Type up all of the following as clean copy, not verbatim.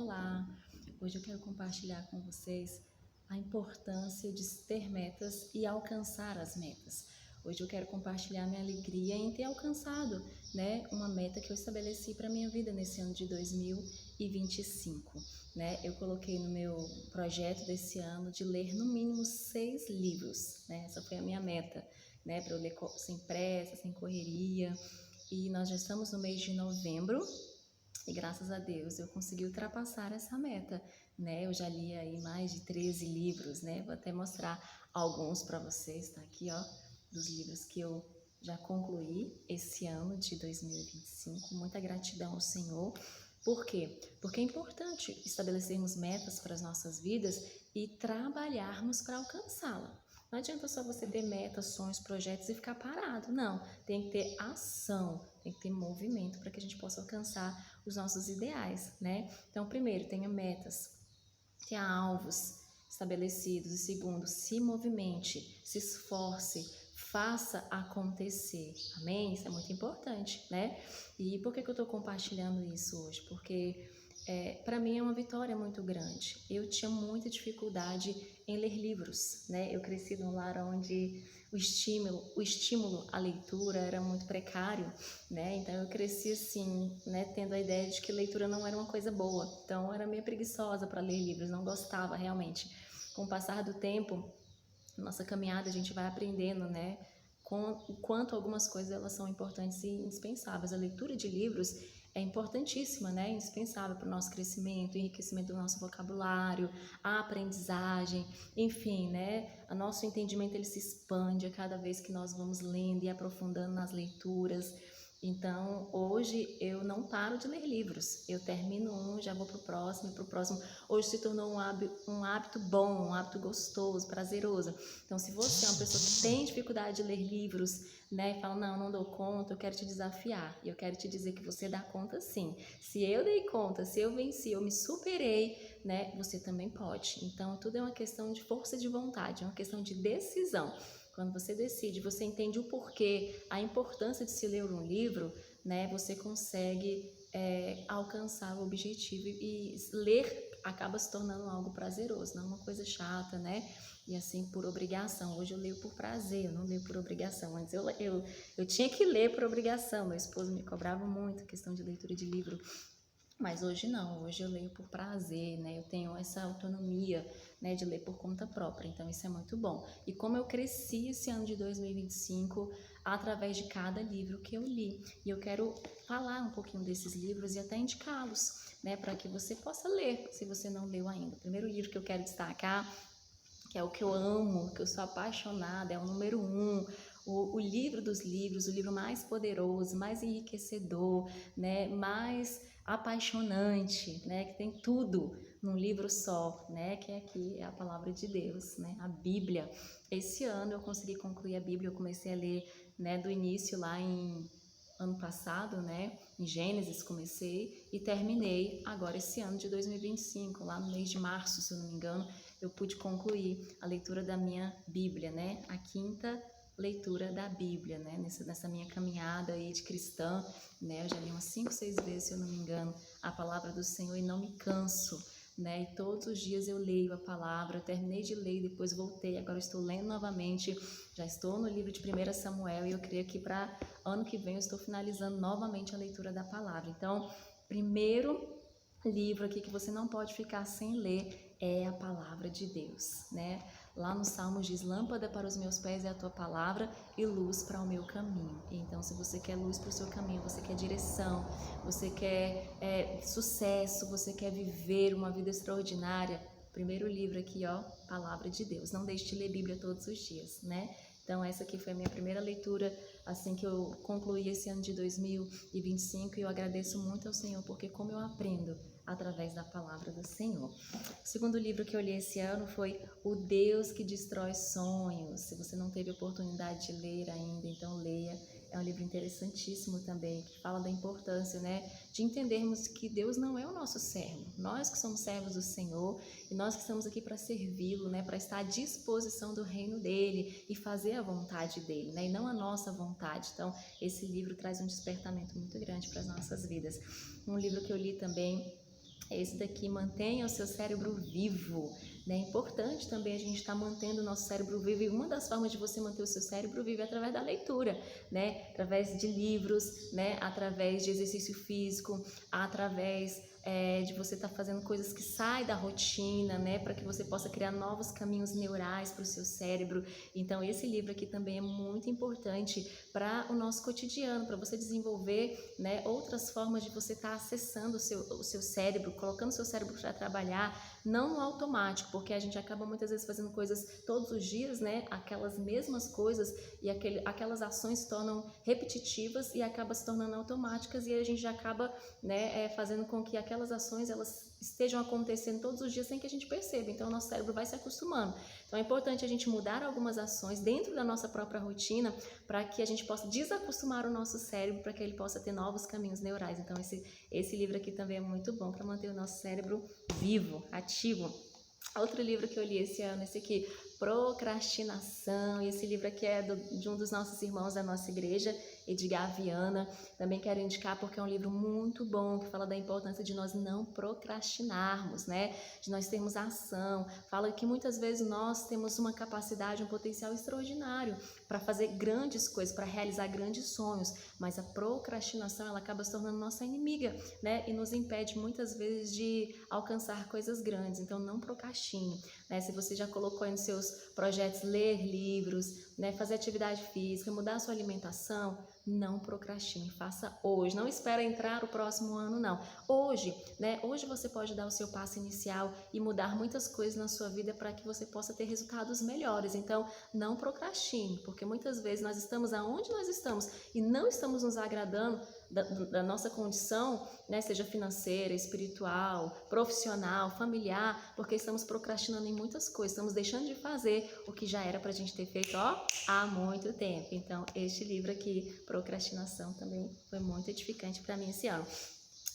Olá! Hoje eu quero compartilhar com vocês a importância de ter metas e alcançar as metas. Hoje eu quero compartilhar minha alegria em ter alcançado, uma meta que eu estabeleci para minha vida nesse ano de 2025, Eu coloquei no meu projeto desse ano de ler no mínimo 6 livros, Essa foi a minha meta, para eu ler sem pressa, sem correria. E nós já estamos no mês de novembro. E graças a Deus eu consegui ultrapassar essa meta, Eu já li aí mais de 13 livros, Vou até mostrar alguns para vocês, tá aqui, ó, dos livros que eu já concluí esse ano de 2025. Muita gratidão ao Senhor. Por quê? Porque é importante estabelecermos metas para as nossas vidas e trabalharmos para alcançá-la. Não adianta só você ter metas, sonhos, projetos e ficar parado. Não, tem que ter ação, tem que ter movimento para que a gente possa alcançar os nossos ideais, Então, primeiro, tenha metas, tenha alvos estabelecidos. E segundo, se movimente, se esforce, faça acontecer. Amém? Isso é muito importante, E por que eu estou compartilhando isso hoje? Porque para mim é uma vitória muito grande. Eu tinha muita dificuldade em ler livros, Eu cresci num lar onde o estímulo à leitura era muito precário, Então eu cresci assim, tendo a ideia de que leitura não era uma coisa boa. Então eu era meio preguiçosa para ler livros, não gostava realmente. Com o passar do tempo, nossa caminhada, a gente vai aprendendo, com o quanto algumas coisas elas são importantes e indispensáveis. A leitura de livros é importantíssima, indispensável para o nosso crescimento, enriquecimento do nosso vocabulário, a aprendizagem, enfim, O nosso entendimento ele se expande a cada vez que nós vamos lendo e aprofundando nas leituras. Então, hoje eu não paro de ler livros. Eu termino um, já vou para o próximo. Hoje se tornou um hábito bom, um hábito gostoso, prazeroso. Então, se você é uma pessoa que tem dificuldade de ler livros, e fala, não dou conta, eu quero te desafiar. E eu quero te dizer que você dá conta sim. Se eu dei conta, se eu venci, eu me superei, você também pode. Então, tudo é uma questão de força de vontade, é uma questão de decisão. Quando você decide, você entende o porquê, a importância de se ler um livro, você consegue alcançar o objetivo e ler acaba se tornando algo prazeroso, não uma coisa chata, E assim, por obrigação. Hoje eu leio por prazer, eu não leio por obrigação. Antes eu tinha que ler por obrigação, meu esposo me cobrava muito a questão de leitura de livro. Mas hoje não, hoje eu leio por prazer, Eu tenho essa autonomia, de ler por conta própria, então isso é muito bom. E como eu cresci esse ano de 2025 através de cada livro que eu li. E eu quero falar um pouquinho desses livros e até indicá-los, para que você possa ler, se você não leu ainda. O primeiro livro que eu quero destacar, que é o que eu amo, que eu sou apaixonada, é o número 1, o livro dos livros, o livro mais poderoso, mais enriquecedor, mais apaixonante, que tem tudo num livro só, que aqui é a palavra de Deus, a Bíblia. Esse ano eu consegui concluir a Bíblia, eu comecei a ler, do início lá em ano passado, em Gênesis comecei e terminei agora esse ano de 2025, lá no mês de março, se eu não me engano, eu pude concluir a leitura da minha Bíblia, a quinta leitura da Bíblia, nessa minha caminhada aí de cristã, eu já li umas 5, 6 vezes, se eu não me engano, a palavra do Senhor e não me canso, E todos os dias eu leio a palavra, eu terminei de ler e depois voltei, agora eu estou lendo novamente, já estou no livro de 1 Samuel e eu creio que para ano que vem eu estou finalizando novamente a leitura da palavra. Então, primeiro livro aqui que você não pode ficar sem ler é a palavra de Deus, Lá no Salmos diz, lâmpada para os meus pés é a tua palavra e luz para o meu caminho. Então, se você quer luz para o seu caminho, você quer direção, você quer sucesso, você quer viver uma vida extraordinária, primeiro livro aqui, ó, Palavra de Deus. Não deixe de ler Bíblia todos os dias, Então, essa aqui foi a minha primeira leitura, assim que eu concluí esse ano de 2025, e eu agradeço muito ao Senhor, porque como eu aprendo através da palavra do Senhor. O segundo livro que eu li esse ano foi O Deus que Destrói Sonhos. Se você não teve oportunidade de ler ainda, então leia. É um livro interessantíssimo também, que fala da importância, de entendermos que Deus não é o nosso servo. Nós que somos servos do Senhor e nós que estamos aqui para servi-lo, para estar à disposição do reino dele e fazer a vontade dele, e não a nossa vontade. Então, esse livro traz um despertamento muito grande para as nossas vidas. Um livro que eu li também Esse daqui, mantenha o seu cérebro vivo. É importante também a gente estar mantendo o nosso cérebro vivo, e uma das formas de você manter o seu cérebro vivo é através da leitura, né? Através de livros, né? Através de exercício físico, através de você estar fazendo coisas que saem da rotina, né? Para que você possa criar novos caminhos neurais para o seu cérebro. Então, esse livro aqui também é muito importante para o nosso cotidiano, para você desenvolver, né, outras formas de você estar acessando o seu cérebro, colocando o seu cérebro para trabalhar, não no automático, porque a gente acaba muitas vezes fazendo coisas todos os dias, né? Aquelas mesmas coisas, e aquelas ações se tornam repetitivas e acabam se tornando automáticas, e a gente já acaba, né, fazendo com que aquelas ações elas estejam acontecendo todos os dias sem que a gente perceba. Então o nosso cérebro vai se acostumando. Então é importante a gente mudar algumas ações dentro da nossa própria rotina para que a gente possa desacostumar o nosso cérebro, para que ele possa ter novos caminhos neurais. Então esse livro aqui também é muito bom para manter o nosso cérebro vivo, ativo. Outro livro que eu li esse ano, esse aqui, Procrastinação. Esse livro aqui é de um dos nossos irmãos da nossa igreja, Edgar Viana. Também quero indicar porque é um livro muito bom, que fala da importância de nós não procrastinarmos, né? De nós termos ação. Fala que muitas vezes nós temos uma capacidade, um potencial extraordinário para fazer grandes coisas, para realizar grandes sonhos, mas a procrastinação ela acaba se tornando nossa inimiga, né? E nos impede muitas vezes de alcançar coisas grandes. Então não procrastine, né? Se você já colocou aí nos seus projetos ler livros, né, fazer atividade física, mudar a sua alimentação, não procrastine, faça hoje, não espera entrar o próximo ano não. Hoje, né, hoje você pode dar o seu passo inicial e mudar muitas coisas na sua vida para que você possa ter resultados melhores. Então, não procrastine, porque muitas vezes nós estamos aonde nós estamos e não estamos nos agradando da nossa condição, né, seja financeira, espiritual, profissional, familiar, porque estamos procrastinando em muitas coisas, estamos deixando de fazer o que já era para a gente ter feito há muito tempo. Então, este livro aqui, Procrastinação, também foi muito edificante para mim esse ano.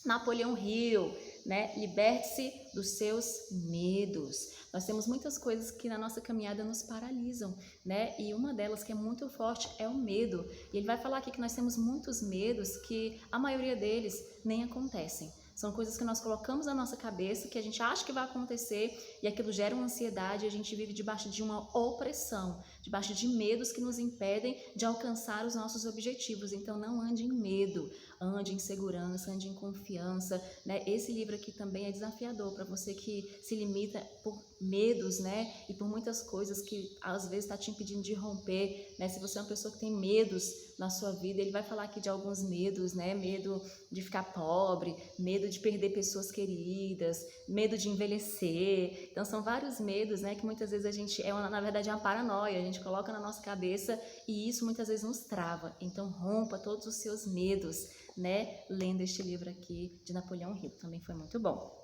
Napoleão Hill, né? Liberte-se dos seus medos. Nós temos muitas coisas que na nossa caminhada nos paralisam, né? E uma delas que é muito forte é o medo. E ele vai falar aqui que nós temos muitos medos que a maioria deles nem acontecem. São coisas que nós colocamos na nossa cabeça, que a gente acha que vai acontecer e aquilo gera uma ansiedade e a gente vive debaixo de uma opressão, debaixo de medos que nos impedem de alcançar os nossos objetivos. Então não ande em medo, ande em segurança, ande em confiança, né? Esse livro aqui também é desafiador para você que se limita por medos, né? E por muitas coisas que às vezes está te impedindo de romper, né? Se você é uma pessoa que tem medos na sua vida, ele vai falar aqui de alguns medos, né? Medo de ficar pobre, medo de perder pessoas queridas, medo de envelhecer. Então são vários medos, né? Que muitas vezes a gente na verdade é uma paranoia, a gente coloca na nossa cabeça e isso muitas vezes nos trava. Então rompa todos os seus medos, né? Lendo este livro aqui de Napoleão Hill, também foi muito bom.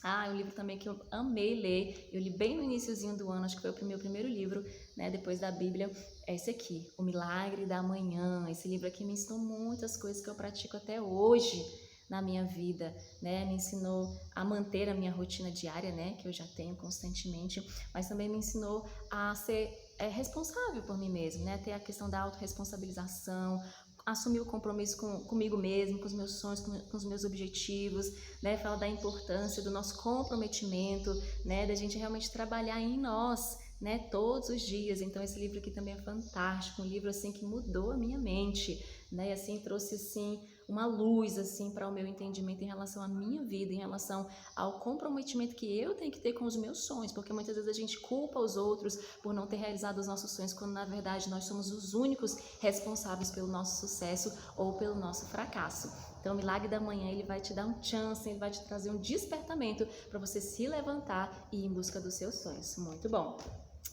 Um livro também que eu amei ler, eu li bem no iniciozinho do ano, acho que foi o meu primeiro livro, né, depois da Bíblia, é esse aqui, O Milagre da Manhã. Esse livro aqui me ensinou muitas coisas que eu pratico até hoje na minha vida, né, me ensinou a manter a minha rotina diária, né, que eu já tenho constantemente, mas também me ensinou a ser responsável por mim mesmo, né, ter a questão da autorresponsabilização, assumir o compromisso comigo mesmo, com os meus sonhos, com os meus objetivos, né? Fala da importância do nosso comprometimento, né? Da gente realmente trabalhar em nós, né? Todos os dias. Então esse livro aqui também é fantástico, um livro assim que mudou a minha mente, né? E assim trouxe assim uma luz assim para o meu entendimento em relação à minha vida, em relação ao comprometimento que eu tenho que ter com os meus sonhos, porque muitas vezes a gente culpa os outros por não ter realizado os nossos sonhos, quando na verdade nós somos os únicos responsáveis pelo nosso sucesso ou pelo nosso fracasso. Então o Milagre da Manhã, ele vai te dar um chance, ele vai te trazer um despertamento para você se levantar e ir em busca dos seus sonhos. Muito bom!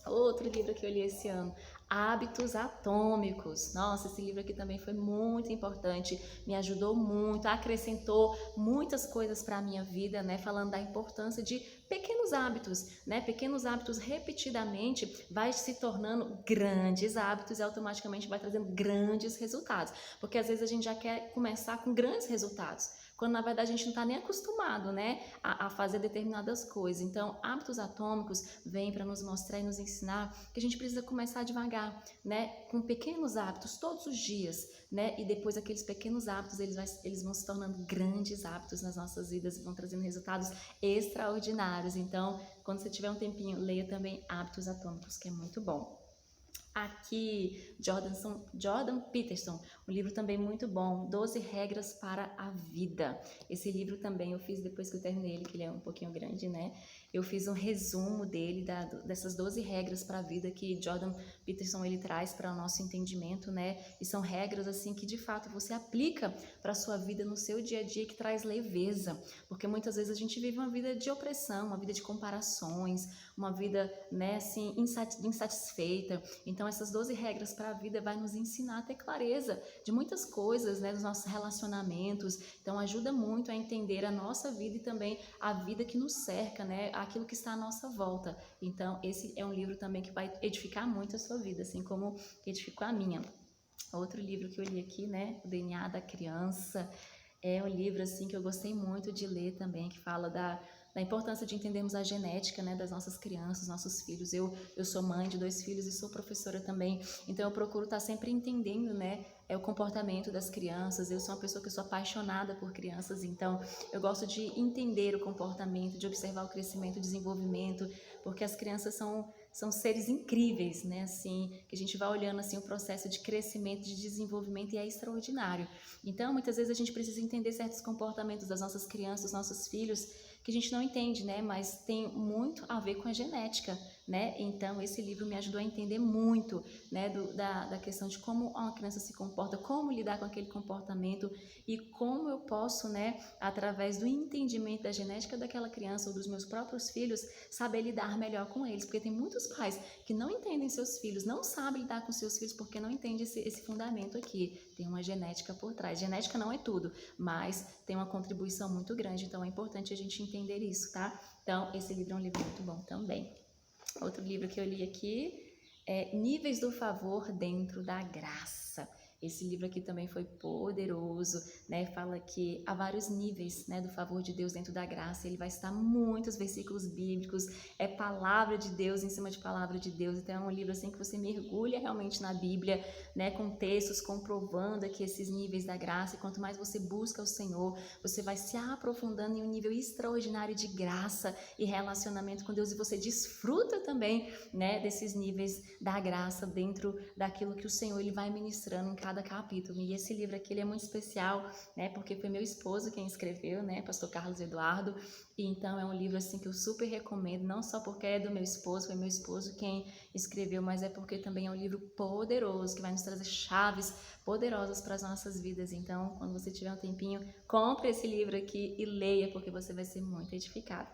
Outro livro que eu li esse ano, Hábitos Atômicos. Nossa, esse livro aqui também foi muito importante, me ajudou muito, acrescentou muitas coisas para a minha vida, né? Falando da importância de pequenos hábitos, né? Pequenos hábitos repetidamente vai se tornando grandes hábitos e automaticamente vai trazendo grandes resultados. Porque às vezes a gente já quer começar com grandes resultados, quando na verdade a gente não está nem acostumado, né, a fazer determinadas coisas. Então, hábitos atômicos vêm para nos mostrar e nos ensinar que a gente precisa começar devagar, né, com pequenos hábitos todos os dias, né, e depois aqueles pequenos hábitos eles vão se tornando grandes hábitos nas nossas vidas e vão trazendo resultados extraordinários. Então, quando você tiver um tempinho, leia também Hábitos Atômicos, que é muito bom. Aqui, Jordan Peterson, um livro também muito bom, 12 Regras para a Vida. Esse livro também eu fiz depois que eu terminei ele, que ele é um pouquinho grande, né? Eu fiz um resumo dele, dessas 12 regras para a vida que Jordan Peterson ele traz para o nosso entendimento, né? E são regras assim que de fato você aplica para a sua vida no seu dia a dia, que traz leveza, porque muitas vezes a gente vive uma vida de opressão, uma vida de comparações, uma vida, né, assim, insatisfeita. Então essas 12 regras para a vida vai nos ensinar a ter clareza de muitas coisas, né, dos nossos relacionamentos. Então ajuda muito a entender a nossa vida e também a vida que nos cerca, né, aquilo que está à nossa volta. Então esse é um livro também que vai edificar muito a sua vida, assim como edificou a minha. Outro livro que eu li aqui, né, O DNA da Criança, é um livro assim que eu gostei muito de ler também, que fala da importância de entendermos a genética, né, das nossas crianças, nossos filhos. Eu sou mãe de 2 filhos e sou professora também, então eu procuro estar sempre entendendo, né, o comportamento das crianças. Eu sou uma pessoa que sou apaixonada por crianças, então eu gosto de entender o comportamento, de observar o crescimento, o desenvolvimento, porque as crianças são seres incríveis, né, assim, que a gente vai olhando assim o processo de crescimento, de desenvolvimento, e é extraordinário. Então, muitas vezes a gente precisa entender certos comportamentos das nossas crianças, dos nossos filhos, que a gente não entende, né, mas tem muito a ver com a genética, né? Então, esse livro me ajudou a entender muito, né, da questão de como uma criança se comporta, como lidar com aquele comportamento e como eu posso, né, através do entendimento da genética daquela criança ou dos meus próprios filhos, saber lidar melhor com eles, porque tem muitos pais que não entendem seus filhos, não sabem lidar com seus filhos porque não entendem esse fundamento aqui. Tem uma genética por trás. Genética não é tudo, mas tem uma contribuição muito grande, então é importante a gente entender isso, tá? Então, esse livro é um livro muito bom também. Outro livro que eu li aqui é Níveis do Favor Dentro da Graça. Esse livro aqui também foi poderoso, né? Fala que há vários níveis, né, do favor de Deus dentro da graça. Ele vai citar muitos versículos bíblicos, é palavra de Deus em cima de palavra de Deus. Então é um livro assim que você mergulha realmente na Bíblia, né, com textos comprovando aqui esses níveis da graça. E quanto mais você busca o Senhor, você vai se aprofundando em um nível extraordinário de graça e relacionamento com Deus, e você desfruta também, né, desses níveis da graça dentro daquilo que o Senhor ele vai ministrando em cada capítulo. E esse livro aqui ele é muito especial, né, porque foi meu esposo quem escreveu, né, Pastor Carlos Eduardo. E então é um livro assim que eu super recomendo, não só porque é do meu esposo, foi meu esposo quem escreveu, mas é porque também é um livro poderoso que vai nos trazer chaves poderosas para as nossas vidas. Então, quando você tiver um tempinho, compre esse livro aqui e leia, porque você vai ser muito edificado.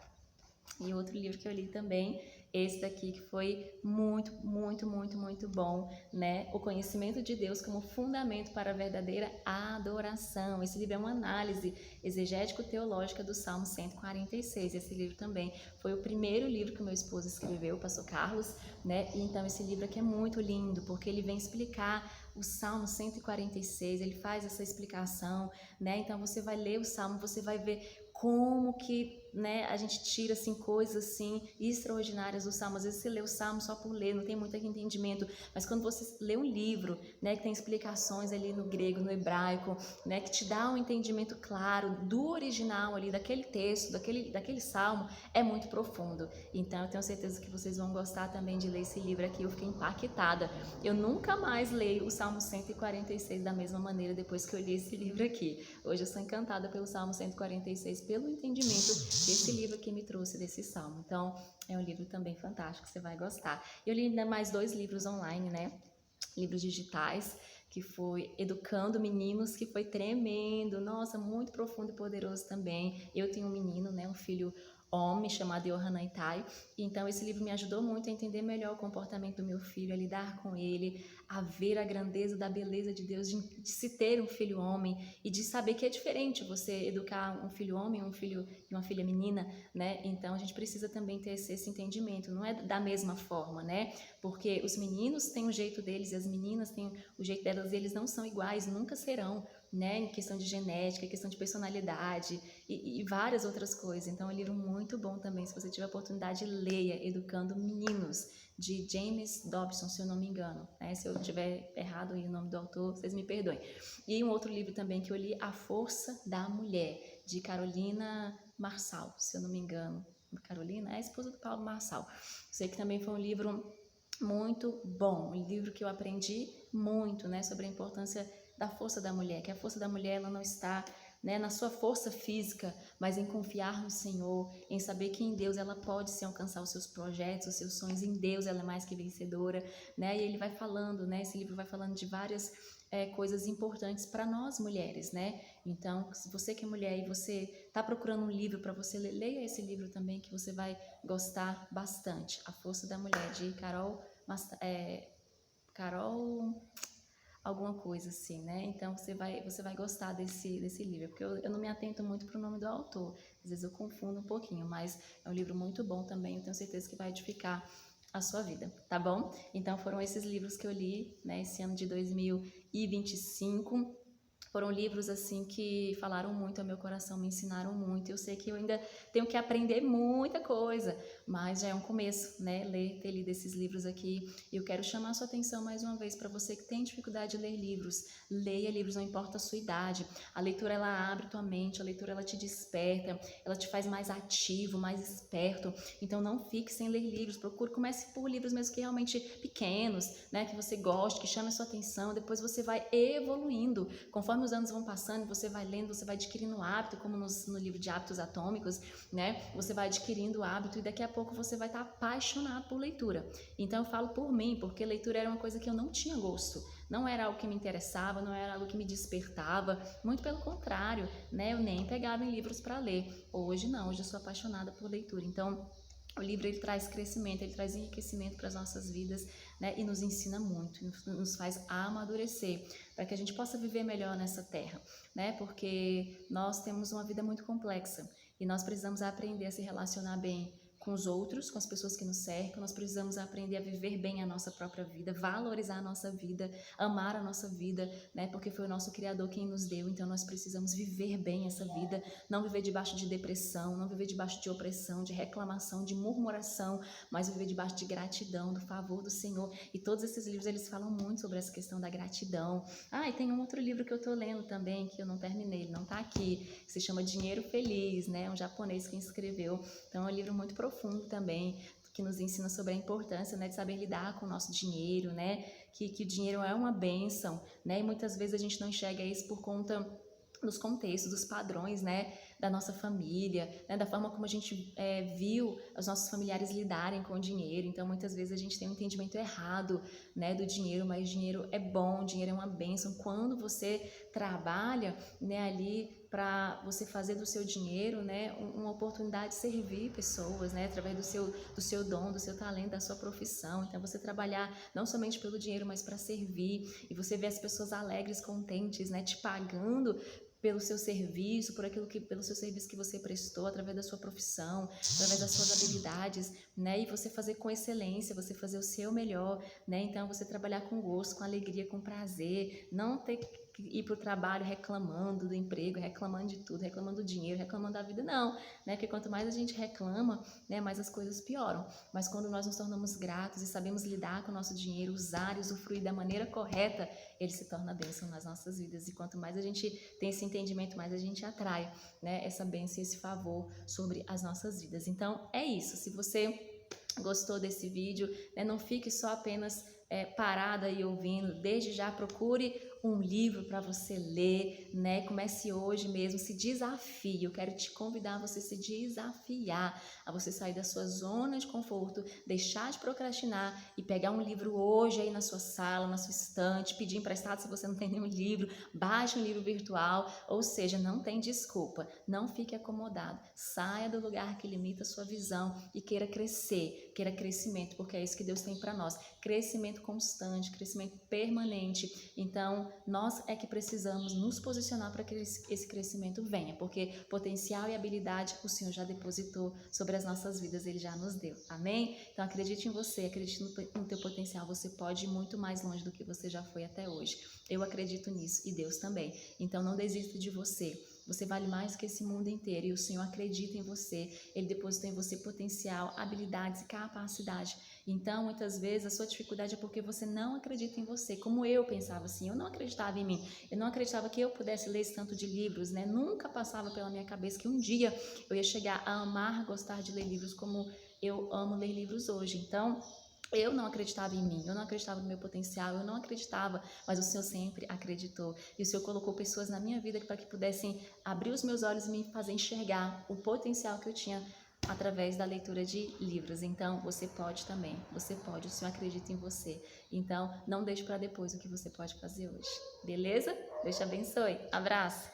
E outro livro que eu li também, esse daqui que foi muito, muito, muito, muito bom, né? O Conhecimento de Deus como Fundamento para a Verdadeira Adoração. Esse livro é uma análise exegético-teológica do Salmo 146. Esse livro também foi o primeiro livro que o meu esposo escreveu, o pastor Carlos, né? E então esse livro aqui é muito lindo, porque ele vem explicar o Salmo 146, ele faz essa explicação, né? Então você vai ler o Salmo, você vai ver como que, né, a gente tira assim coisas assim extraordinárias do Salmo. Às vezes você lê o Salmo só por ler, não tem muito entendimento, mas quando você lê um livro, né, que tem explicações ali no grego, no hebraico, né, que te dá um entendimento claro do original ali, daquele texto, daquele Salmo, é muito profundo. Então eu tenho certeza que vocês vão gostar também de ler esse livro aqui. Eu fiquei impactada. Eu nunca mais leio o Salmo 146 da mesma maneira depois que eu li esse livro aqui. Hoje eu sou encantada pelo Salmo 146, pelo entendimento que esse livro aqui me trouxe desse Salmo. Então, é um livro também fantástico, você vai gostar. Eu li ainda mais 2 livros online, né? Livros digitais, que foi Educando Meninos, que foi tremendo. Nossa, muito profundo e poderoso também. Eu tenho um menino, né? Um filho homem chamado Yohanan Itai. Então esse livro me ajudou muito a entender melhor o comportamento do meu filho, a lidar com ele, a ver a grandeza da beleza de Deus, de se ter um filho homem e de saber que é diferente você educar um filho homem, um filho e uma filha menina, né? Então a gente precisa também ter esse entendimento, não é da mesma forma, né? Porque os meninos têm o jeito deles e as meninas têm o jeito delas, e eles não são iguais, nunca serão, né, em questão de genética, em questão de personalidade e várias outras coisas. Então é um livro muito bom também, se você tiver a oportunidade, leia Educando Meninos, de James Dobson, se eu não me engano, né? Se eu tiver errado aí o nome do autor, vocês me perdoem. E um outro livro também que eu li, A Força da Mulher, de Carolina Marçal, se eu não me engano. Carolina é a esposa do Paulo Marçal. Sei que também foi um livro muito bom, um livro que eu aprendi muito, né, sobre a importância da força da mulher, que a força da mulher ela não está, né, na sua força física, mas em confiar no Senhor, em saber que em Deus ela pode sim alcançar os seus projetos, os seus sonhos, em Deus ela é mais que vencedora, né, e ele vai falando, né, esse livro vai falando de várias coisas importantes para nós mulheres, né, então se você que é mulher e você está procurando um livro para você ler, leia esse livro também que você vai gostar bastante, A Força da Mulher, de Carol alguma coisa assim, né? Então você vai gostar desse livro, porque eu não me atento muito para o nome do autor, às vezes eu confundo um pouquinho, mas é um livro muito bom também, eu tenho certeza que vai edificar a sua vida, tá bom? Então foram esses livros que eu li, né, esse ano de 2025. Foram livros assim que falaram muito ao meu coração, me ensinaram muito. Eu sei que eu ainda tenho que aprender muita coisa, mas já é um começo, né? Ter lido esses livros aqui. E eu quero chamar a sua atenção mais uma vez para você que tem dificuldade de ler livros. Leia livros, não importa a sua idade. A leitura ela abre tua mente, a leitura ela te desperta, ela te faz mais ativo, mais esperto. Então não fique sem ler livros. Comece por livros mesmo que realmente pequenos, né? Que você goste, que chame a sua atenção. Depois você vai evoluindo. Conforme os anos vão passando, você vai lendo, você vai adquirindo hábito, como no livro de Hábitos Atômicos, né? Você vai adquirindo hábito e daqui a pouco você vai estar apaixonado por leitura. Então eu falo por mim, porque leitura era uma coisa que eu não tinha gosto. Não era algo que me interessava, não era algo que me despertava, muito pelo contrário, né? Eu nem pegava em livros para ler. Hoje não, hoje eu sou apaixonada por leitura. Então, o livro ele traz crescimento, ele traz enriquecimento para as nossas vidas, né? E nos ensina muito, nos faz amadurecer, para que a gente possa viver melhor nessa terra, né? Porque nós temos uma vida muito complexa e nós precisamos aprender a se relacionar bem com os outros, com as pessoas que nos cercam, nós precisamos aprender a viver bem a nossa própria vida, valorizar a nossa vida, amar a nossa vida, né? Porque foi o nosso Criador quem nos deu, então nós precisamos viver bem essa vida, não viver debaixo de depressão, não viver debaixo de opressão, de reclamação, de murmuração, mas viver debaixo de gratidão, do favor do Senhor. E todos esses livros, eles falam muito sobre essa questão da gratidão. E tem um outro livro que eu tô lendo também, que eu não terminei, ele não tá aqui, que se chama Dinheiro Feliz, né? Um japonês que escreveu. Então é um livro muito profundo também, que nos ensina sobre a importância, né, de saber lidar com o nosso dinheiro, né? Que o dinheiro é uma bênção, né? E muitas vezes a gente não enxerga isso por conta dos contextos, dos padrões, né, da nossa família, né, da forma como a gente viu os nossos familiares lidarem com o dinheiro. Então, muitas vezes a gente tem um entendimento errado, né, do dinheiro, mas dinheiro é bom, dinheiro é uma bênção. Quando você trabalha, né, ali para você fazer do seu dinheiro, né, uma oportunidade de servir pessoas, né, através do seu dom, do seu talento, da sua profissão. Então, você trabalhar não somente pelo dinheiro, mas para servir, e você vê as pessoas alegres, contentes, né, te pagando pelo seu serviço, pelo seu serviço que você prestou, através da sua profissão, através das suas habilidades, né? E você fazer com excelência, você fazer o seu melhor, né? Então, você trabalhar com gosto, com alegria, com prazer, não ter que ir para o trabalho reclamando do emprego, reclamando de tudo, reclamando do dinheiro, reclamando da vida, não, né? Porque quanto mais a gente reclama, né, mais as coisas pioram. Mas quando nós nos tornamos gratos e sabemos lidar com o nosso dinheiro, usar e usufruir da maneira correta, ele se torna bênção nas nossas vidas. E quanto mais a gente tem esse entendimento, mais a gente atrai, né, essa bênção e esse favor sobre as nossas vidas. Então, é isso. Se você gostou desse vídeo, né, não fique só apenas parada e ouvindo. Desde já procure um livro para você ler, né? Comece hoje mesmo, se desafie. Eu quero te convidar a você se desafiar, a você sair da sua zona de conforto, deixar de procrastinar e pegar um livro hoje aí na sua sala, na sua estante, pedir emprestado se você não tem nenhum livro, baixe um livro virtual, ou seja, não tem desculpa, não fique acomodado, saia do lugar que limita a sua visão e queira crescer, queira crescimento, porque é isso que Deus tem para nós, crescimento constante, crescimento permanente. Então, nós é que precisamos nos posicionar para que esse crescimento venha, porque potencial e habilidade o Senhor já depositou sobre as nossas vidas, Ele já nos deu. Amém? Então acredite em você, acredite no teu potencial, você pode ir muito mais longe do que você já foi até hoje. Eu acredito nisso e Deus também. Então não desista de você. Você vale mais que esse mundo inteiro e o Senhor acredita em você. Ele depositou em você potencial, habilidades e capacidade. Então, muitas vezes, a sua dificuldade é porque você não acredita em você. Como eu pensava assim, eu não acreditava em mim. Eu não acreditava que eu pudesse ler esse tanto de livros, né? Nunca passava pela minha cabeça que um dia eu ia chegar a amar, gostar de ler livros como eu amo ler livros hoje. Então, eu não acreditava em mim, eu não acreditava no meu potencial, eu não acreditava, mas o Senhor sempre acreditou. E o Senhor colocou pessoas na minha vida para que pudessem abrir os meus olhos e me fazer enxergar o potencial que eu tinha através da leitura de livros. Então, você pode também, você pode, o Senhor acredita em você. Então, não deixe para depois o que você pode fazer hoje, beleza? Deus te abençoe. Abraço!